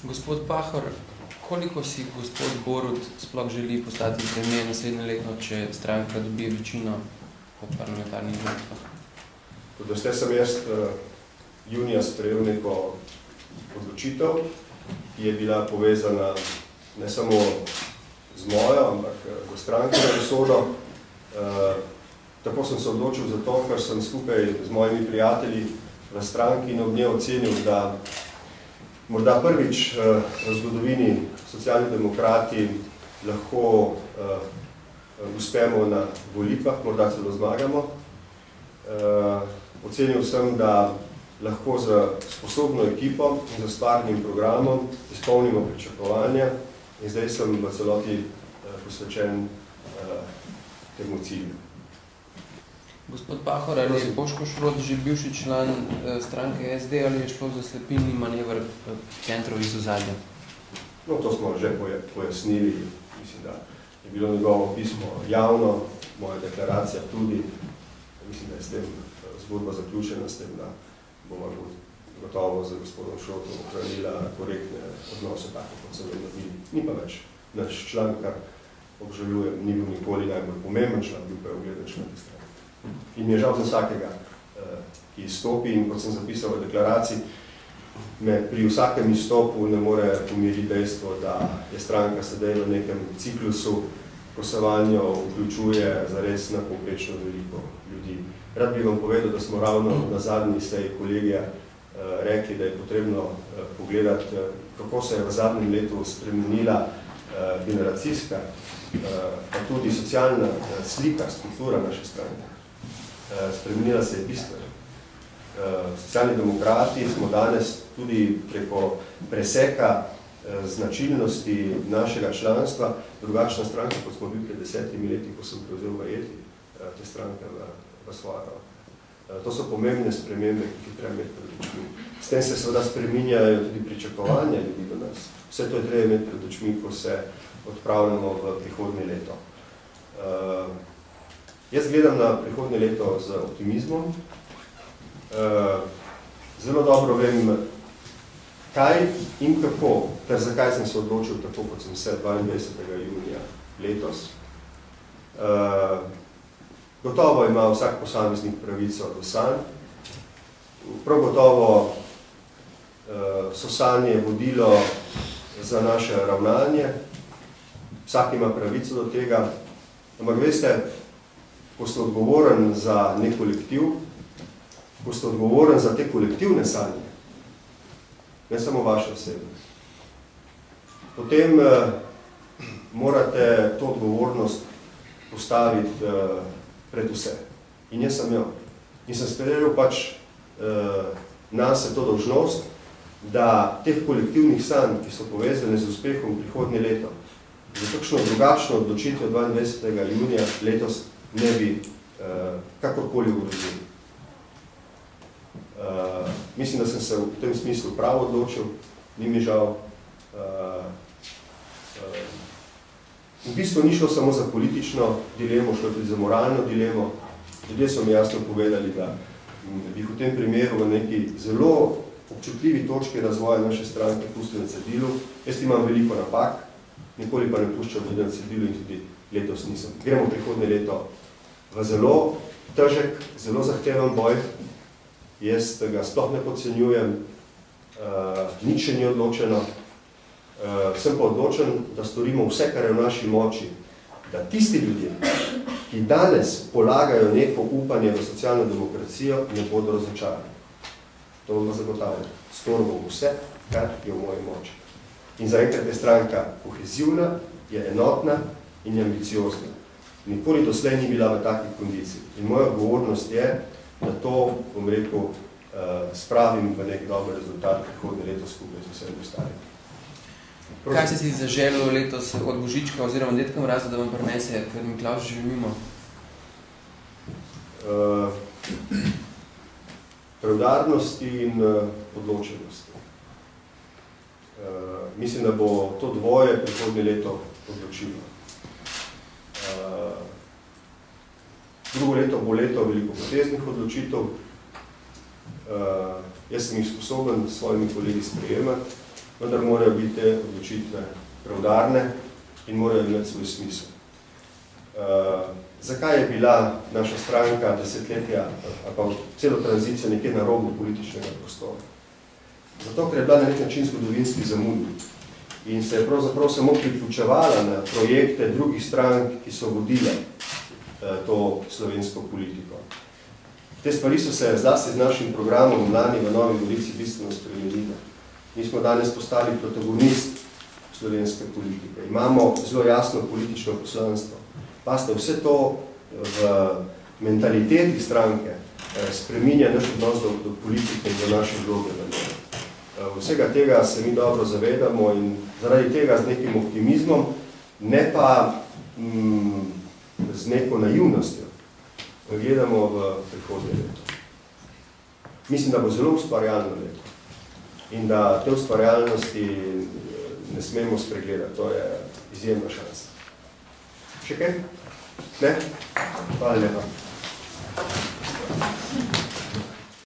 Gospod Pahor, koliko si gospod Borut sploh želi postati premijer naslednje leto, če stranka dobi večino po parlamentarnih volitvah? Kot veste, sem jaz junija sprejel neko odločitev, ki je bila povezana ne samo z mojo, ampak z strankino usodo. Tako sem se odločil zato, ker sem skupaj z mojimi prijatelji v stranki in ob njej ocenil, da morda prvič v zgodovini Socialni demokrati lahko uspemo na volitvah, morda celo zmagamo. Ocenil sem, da lahko z sposobno ekipo in z stvarnim programom izpolnimo pričakovanja in zdaj sem v celoti posvečen temu cilju. Gospod Pahor, ali je Boško Šrot že bivši član stranke SD ali je šlo za slepilni manever centrov iz ozadja? No, to smo že pojasnili. Mislim, da je bilo njegovo pismo javno, moja deklaracija tudi. Mislim, da je s tem zgodba zaključena, s tem, da bomo gotovo z gospodom Šrotom ohranila korektne odnose, tako kot so vedno bili. Ni pa več naš član, kar obžalujem, ni bil nikoli najbolj pomemben član, bil pa je ugledan član te stranke. In mi je žal za vsakega, ki izstopi, in kot sem zapisal v deklaraciji, me pri vsakem izstopu ne more pomiriti dejstvo, da je stranka sedaj v nekem ciklusu, ko se vanjo vključuje zares na povprečno veliko ljudi. Rad bi vam povedal, da smo ravno na zadnji seji kolegija rekli, da je potrebno pogledati, kako se je v zadnjem letu spremenila generacijska, pa tudi socialna slika, struktura naše stranke. Spremenila se je bistveno. Socialni demokrati smo danes tudi preko preseka značilnosti našega članstva drugačna stranka, kot smo bili pred 10 leti, ko sem prevzel vajeti te stranke v svojo roko. To so pomembne spremembe, ki treba imeti pred očmi. S tem se seveda spreminjajo tudi pričakovanja ljudi do nas. Vse to je treba imeti pred očmi, ko se odpravljamo v prihodnje leto. Jaz gledam na prihodnje leto z optimizmom. Zelo dobro vem, kaj in kako, ter zakaj sem se odločil tako, kot sem se 22. junija letos. Gotovo ima vsak posameznik pravico do sanj. Prav gotovo so sanje vodilo za naše ravnanje. Vsak ima pravico do tega. Ampak veste, ko ste odgovoren za nek kolektiv, ko ste odgovoren za te kolektivne sanje, ne samo vaše osebe, potem morate to odgovornost postaviti pred vse. In jaz sem jo. In sem sprejel pač nas to dolžnost, da teh kolektivnih sanj, ki so povezane z uspehom prihodnje leto, za takšno drugačno odločitev 22. junija letos ne bi kakorkoli ogrozili. Mislim, da sem se v tem smislu prav odločil, ni mi žal. V bistvu ni šlo samo za politično dilemo, šlo tudi za moralno dilemo. Ljudje so mi jasno povedali, da bi v tem primeru v neki zelo občutljivi točki razvoja naše stranke pustil na cedilu. Jaz imam veliko napak, nikoli pa ne puščal ljudi na cedilu in tudi letos nisem. Gremo prihodnje leto v zelo težek, zelo zahteven boj. Jaz ga sploh ne podcenjujem, nič še ni odločeno. Sem pa odločen, da storimo vse, kar je v naši moči, da tisti ljudje, ki danes polagajo neko upanje v socialno demokracijo, ne bodo razočarani. To bomo zagotavljali. Storimo vse, kar je v moji moči. In zaenkrat je stranka kohezivna, je enotna in je ambiciozna. Nikoli doslej ni bila v takih kondiciji. In moja odgovornost je, da to, bom rekel, spravim v nek dober rezultat prihodnje leto skupaj z vsem ostalim. Kaj ste si zaželil letos od Božička oziroma Dedka Mraza, da vam prinese, ker Miklavž že mimo? Preudarnosti in odločenosti. Mislim, da bo to dvoje prihodnje leto odločilo. Drugo leto bo leto velikopoteznih odločitev. Jaz sem jih sposoben s svojimi kolegi sprejemati. vendar morajo biti te odločitve preudarne in morajo imeti svoj smisel. Zakaj je bila naša stranka desetletja ali pa celo tranzicijo nekje na robu političnega prostora? Zato, ker je bila na nek način zgodovinski zamudnik in se je pravzaprav samo priključevala na projekte drugih strank, ki so vodile to slovensko politiko. Te stvari so se zlasti z našim programom lani v Novi Gorici bistveno spremenile. Mi smo danes postali protagonist slovenske politike. Imamo zelo jasno politično poslanstvo. Paste, vse to v mentaliteti stranke spreminja naš odnos do politike in do naše vloge. Vsega tega se mi dobro zavedamo in zaradi tega z nekim optimizmom, ne pa z neko naivnostjo, gledamo v prihodnje leto. Mislim, da bo zelo ustvarjalno leto in da te ustvarjalnosti ne smemo spregledati. To je izjemna šansa. Še kaj? Ne? Hvala lepa.